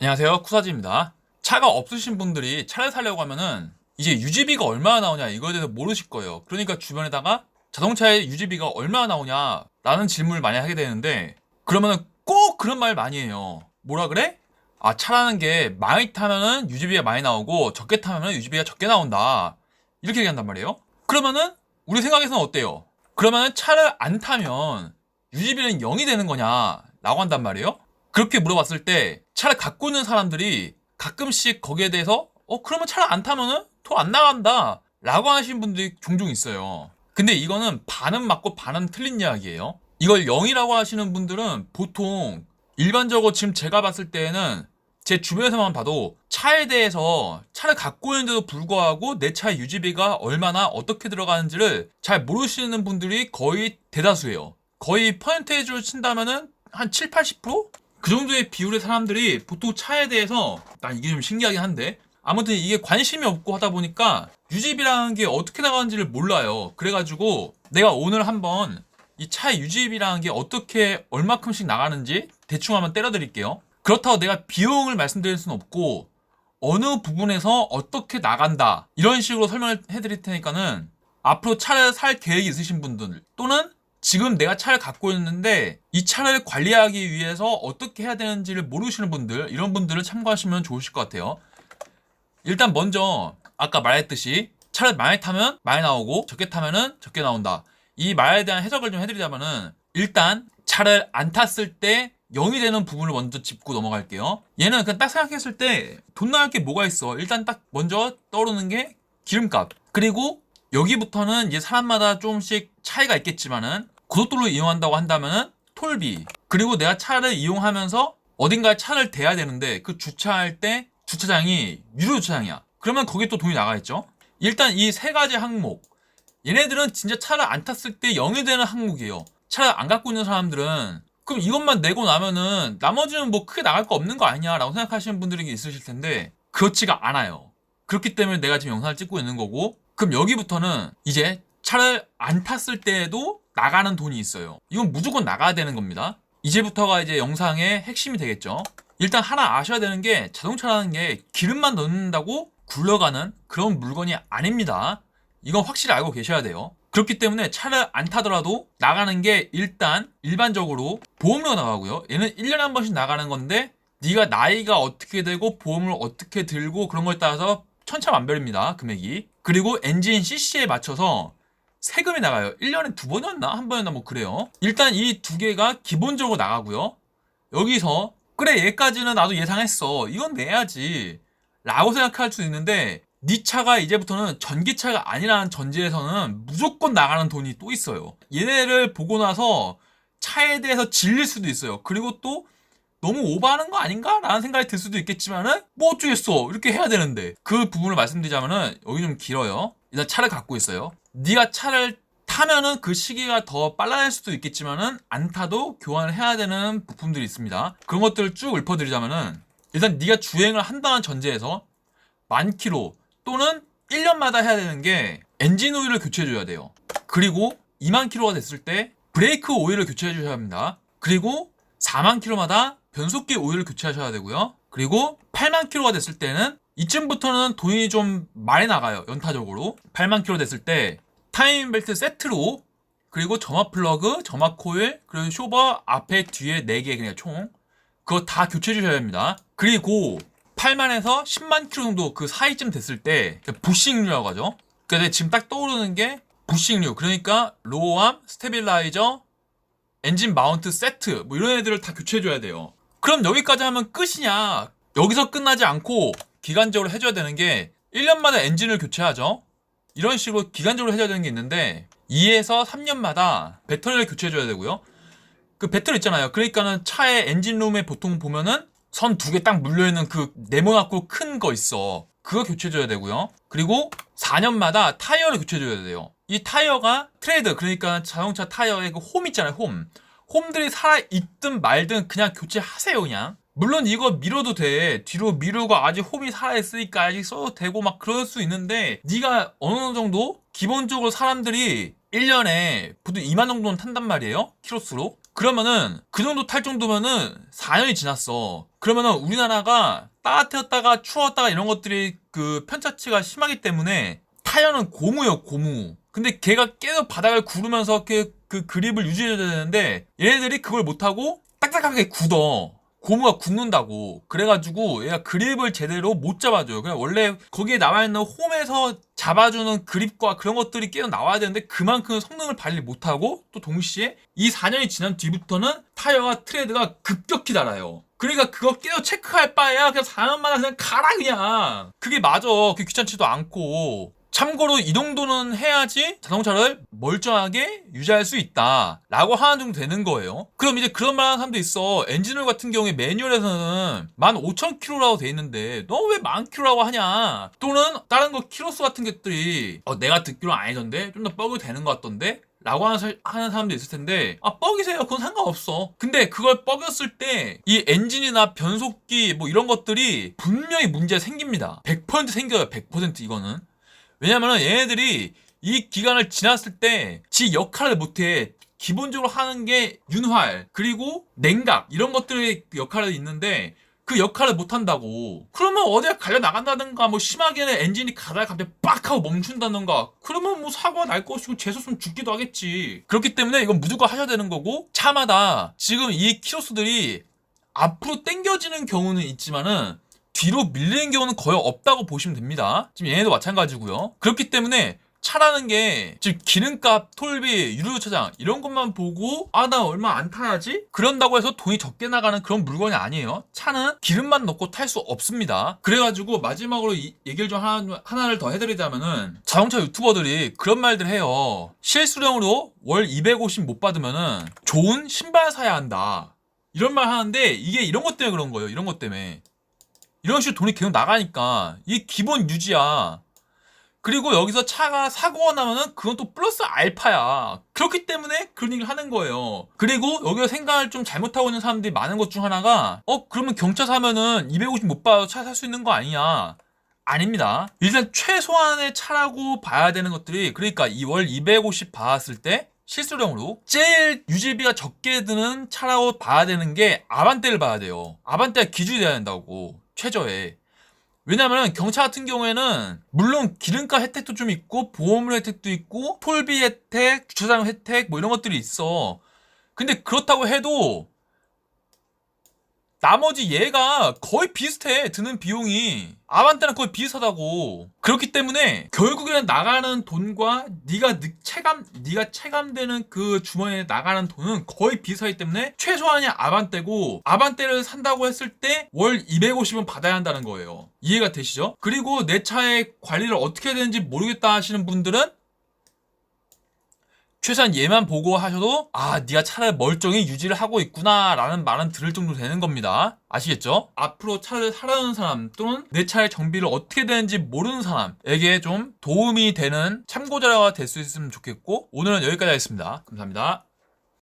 안녕하세요, 쿠사지입니다. 차가 없으신 분들이 차를 사려고 하면은 이제 유지비가 얼마나 나오냐 이거에 대해서 모르실 거예요. 그러니까 주변에다가 자동차의 유지비가 얼마나 나오냐 라는 질문을 많이 하게 되는데, 그러면은 꼭 그런 말 많이 해요. 뭐라 그래? 아, 차라는 게 많이 타면은 유지비가 많이 나오고 적게 타면은 유지비가 적게 나온다, 이렇게 얘기한단 말이에요. 그러면은 우리 생각에서는 어때요? 그러면은 차를 안 타면 유지비는 0이 되는 거냐 라고 한단 말이에요. 그렇게 물어봤을 때 차를 갖고 있는 사람들이 가끔씩 거기에 대해서 그러면 차를 안 타면은 돈 안 나간다 라고 하시는 분들이 종종 있어요. 근데 이거는 반은 맞고 반은 틀린 이야기예요. 이걸 0이라고 하시는 분들은 보통 일반적으로 지금 제가 봤을 때에는 제 주변에서만 봐도 차에 대해서 차를 갖고 있는데도 불구하고 내 차의 유지비가 얼마나 어떻게 들어가는지를 잘 모르시는 분들이 거의 대다수예요. 거의 퍼센테이지로 친다면은 한 7, 80%? 그 정도의 비율의 사람들이 보통 차에 대해서, 난 이게 좀 신기하긴 한데, 아무튼 이게 관심이 없고 하다 보니까 유지비라는 게 어떻게 나가는지를 몰라요. 그래가지고 내가 오늘 한번 이 차의 유지비라는 게 어떻게 얼마큼씩 나가는지 대충 한번 때려드릴게요. 그렇다고 내가 비용을 말씀드릴 수는 없고 어느 부분에서 어떻게 나간다 이런 식으로 설명을 해드릴 테니까는 앞으로 차를 살 계획이 있으신 분들, 또는 지금 내가 차를 갖고 있는데 이 차를 관리하기 위해서 어떻게 해야 되는지를 모르시는 분들, 이런 분들을 참고하시면 좋으실 것 같아요. 일단 먼저 아까 말했듯이 차를 많이 타면 많이 나오고 적게 타면은 적게 나온다, 이 말에 대한 해석을 좀 해드리자면은, 일단 차를 안 탔을 때 0이 되는 부분을 먼저 짚고 넘어갈게요. 얘는 그냥 딱 생각했을 때 돈 나갈 게 뭐가 있어. 일단 딱 먼저 떠오르는 게 기름값, 그리고 여기부터는 이제 사람마다 조금씩 차이가 있겠지만은 고속도로를 이용한다고 한다면은 톨비, 그리고 내가 차를 이용하면서 어딘가에 차를 대야 되는데 그 주차할 때 주차장이 유료 주차장이야. 그러면 거기에 또 돈이 나가겠죠. 일단 이 세 가지 항목, 얘네들은 진짜 차를 안 탔을 때 0이 되는 항목이에요. 차를 안 갖고 있는 사람들은 그럼 이것만 내고 나면은 나머지는 뭐 크게 나갈 거 없는 거 아니냐 라고 생각하시는 분들이 있으실 텐데, 그렇지가 않아요. 그렇기 때문에 내가 지금 영상을 찍고 있는 거고, 그럼 여기부터는 이제 차를 안 탔을 때에도 나가는 돈이 있어요. 이건 무조건 나가야 되는 겁니다. 이제부터가 이제 영상의 핵심이 되겠죠. 일단 하나 아셔야 되는 게, 자동차라는 게 기름만 넣는다고 굴러가는 그런 물건이 아닙니다. 이건 확실히 알고 계셔야 돼요. 그렇기 때문에 차를 안 타더라도 나가는 게 일단 일반적으로 보험료가 나가고요. 얘는 1년에 한 번씩 나가는 건데 네가 나이가 어떻게 되고 보험을 어떻게 들고 그런 거에 따라서 천차만별입니다, 금액이. 그리고 엔진 cc에 맞춰서 세금이 나가요. 1년에 2번이었나? 한 번이었나 뭐 그래요. 일단 이 두 개가 기본적으로 나가고요. 여기서 그래, 얘까지는 나도 예상했어, 이건 내야지 라고 생각할 수 있는데, 네 차가 이제부터는 전기차가 아니라는 전제에서는 무조건 나가는 돈이 또 있어요. 얘네를 보고 나서 차에 대해서 질릴 수도 있어요. 그리고 또 너무 오버하는 거 아닌가? 라는 생각이 들 수도 있겠지만은 뭐 어쩌겠어, 이렇게 해야 되는데. 그 부분을 말씀드리자면은 여기 좀 길어요. 일단 차를 갖고 있어요. 네가 차를 타면은 그 시기가 더 빨라질 수도 있겠지만은 안 타도 교환을 해야 되는 부품들이 있습니다. 그런 것들을 쭉 읊어드리자면은, 일단 네가 주행을 한다는 전제에서 10,000km 또는 1년마다 해야 되는 게 엔진 오일을 교체해줘야 돼요. 그리고 20,000km가 됐을 때 브레이크 오일을 교체해주셔야 합니다. 그리고 40,000km마다 변속기 오일을 교체하셔야 되고요. 그리고 80,000km가 됐을 때는 이쯤부터는 돈이 좀 많이 나가요. 연타적으로 80,000km 됐을 때 타이밍 벨트 세트로, 그리고 점화 플러그, 점화 코일, 그리고 쇼버 앞에 뒤에 4개 그냥 총 그거 다 교체해 주셔야 합니다. 그리고 8만에서 10만 킬로 정도 그 사이쯤 됐을 때 부싱류라고 하죠. 그러니까 지금 딱 떠오르는 게 부싱류, 그러니까 로어암, 스테빌라이저, 엔진 마운트 세트 뭐 이런 애들을 다 교체해 줘야 돼요. 그럼 여기까지 하면 끝이냐? 여기서 끝나지 않고 기간적으로 해줘야 되는 게 1년마다 엔진을 교체하죠. 이런 식으로 기간적으로 해줘야 되는 게 있는데 2에서 3년마다 배터리를 교체해줘야 되고요. 그 배터리 있잖아요. 그러니까는 차의 엔진룸에 보통 보면은 선 2개 딱 물려있는 그 네모나고 큰 거 있어. 그거 교체해줘야 되고요. 그리고 4년마다 타이어를 교체해줘야 돼요. 이 타이어가 트레이드, 그러니까 자동차 타이어의 그 홈 있잖아요. 홈들이 살아있든 말든 그냥 교체하세요, 그냥. 물론 이거 밀어도 돼. 뒤로 미루고 아직 홈이 살아있으니까 아직 써도 되고 막 그럴 수 있는데, 네가 어느 정도 기본적으로 사람들이 1년에 보통 2만 정도는 탄단 말이에요, 키로수로. 그러면은 그 정도 탈 정도면은 4년이 지났어. 그러면은 우리나라가 따뜻했다가 추웠다가 이런 것들이 그 편차치가 심하기 때문에 타이어는 고무예요, 고무. 근데 걔가 계속 바닥을 구르면서 그 그립을 유지해줘야 되는데 얘네들이 그걸 못하고 딱딱하게 굳어. 고무가 굳는다고. 그래가지고 얘가 그립을 제대로 못 잡아줘요. 그냥 원래 거기에 나와있는 홈에서 잡아주는 그립과 그런 것들이 계속 나와야 되는데 그만큼 성능을 발휘 못하고 또 동시에 이 4년이 지난 뒤부터는 타이어와 트레드가 급격히 달아요. 그러니까 그거 계속 체크할 바에야 그냥 4년마다 그냥 가라 그냥. 그게 맞아. 그게 귀찮지도 않고. 참고로 이 정도는 해야지 자동차를 멀쩡하게 유지할 수 있다 라고 하는 정도 되는 거예요. 그럼 이제 그런 말하는 사람도 있어. 엔진오일 같은 경우에 매뉴얼에서는 15,000km라고 돼 있는데 너 왜 10,000km라고 하냐. 또는 다른 거 키로수 같은 것들이 내가 듣기로 아니던데 좀 더 뻐그 되는 것 같던데 라고 하는 사람도 있을 텐데 뻐기세요. 그건 상관없어. 근데 그걸 뻐겼을 때 이 엔진이나 변속기 뭐 이런 것들이 분명히 문제가 생깁니다. 100% 생겨요. 100% 이거는. 왜냐면은 얘네들이 이 기간을 지났을 때 지 역할을 못해. 기본적으로 하는 게 윤활 그리고 냉각 이런 것들의 역할이 있는데 그 역할을 못한다고. 그러면 어디에 갈려 나간다든가 뭐 심하게는 엔진이 가다가 갑자기 빡 하고 멈춘다든가 그러면 뭐 사고가 날 것이고 재수없으면 죽기도 하겠지. 그렇기 때문에 이건 무조건 하셔야 되는 거고 차마다 지금 이 키로수들이 앞으로 당겨지는 경우는 있지만은 뒤로 밀리는 경우는 거의 없다고 보시면 됩니다. 지금 얘네도 마찬가지고요. 그렇기 때문에 차라는 게 지금 기름값, 톨비, 유류주차장 이런 것만 보고 나 얼마 안 타야지? 그런다고 해서 돈이 적게 나가는 그런 물건이 아니에요. 차는 기름만 넣고 탈 수 없습니다. 그래가지고 마지막으로 얘기를 좀 하나를 더 해드리자면은 자동차 유튜버들이 그런 말들 해요. 실수령으로 월 250 못 받으면은 좋은 신발 사야 한다. 이런 말 하는데 이게 이런 것 때문에 그런 거예요. 이런 것 때문에. 이런 식으로 돈이 계속 나가니까 이게 기본 유지야. 그리고 여기서 차가 사고가 나면은 그건 또 플러스 알파야. 그렇기 때문에 그런 얘기를 하는 거예요. 그리고 여기서 생각을 좀 잘못하고 있는 사람들이 많은 것 중 하나가 그러면 경차 사면은 250 못 받아도 차 살 수 있는 거 아니냐. 아닙니다. 일단 최소한의 차라고 봐야 되는 것들이 그러니까 이 월 250 받았을 때 실수령으로 제일 유지비가 적게 드는 차라고 봐야 되는 게 아반떼를 봐야 돼요. 아반떼가 기준이 돼야 된다고. 최저에. 왜냐면 경차 같은 경우에는 물론 기름값 혜택도 좀 있고 보험료 혜택도 있고 톨비 혜택, 주차장 혜택 뭐 이런 것들이 있어. 근데 그렇다고 해도 나머지 얘가 거의 비슷해. 드는 비용이 아반떼랑 거의 비슷하다고. 그렇기 때문에 결국에는 나가는 돈과 네가 체감되는 그 주머니에 나가는 돈은 거의 비슷하기 때문에 최소한이 아반떼고 아반떼를 산다고 했을 때 월 250은 받아야 한다는 거예요. 이해가 되시죠? 그리고 내 차의 관리를 어떻게 해야 되는지 모르겠다 하시는 분들은 최소한 얘만 보고 하셔도 네가 차를 멀쩡히 유지를 하고 있구나 라는 말은 들을 정도 되는 겁니다. 아시겠죠? 앞으로 차를 사려는 사람 또는 내 차의 정비를 어떻게 되는지 모르는 사람에게 좀 도움이 되는 참고자료가 될 수 있으면 좋겠고 오늘은 여기까지 하겠습니다. 감사합니다.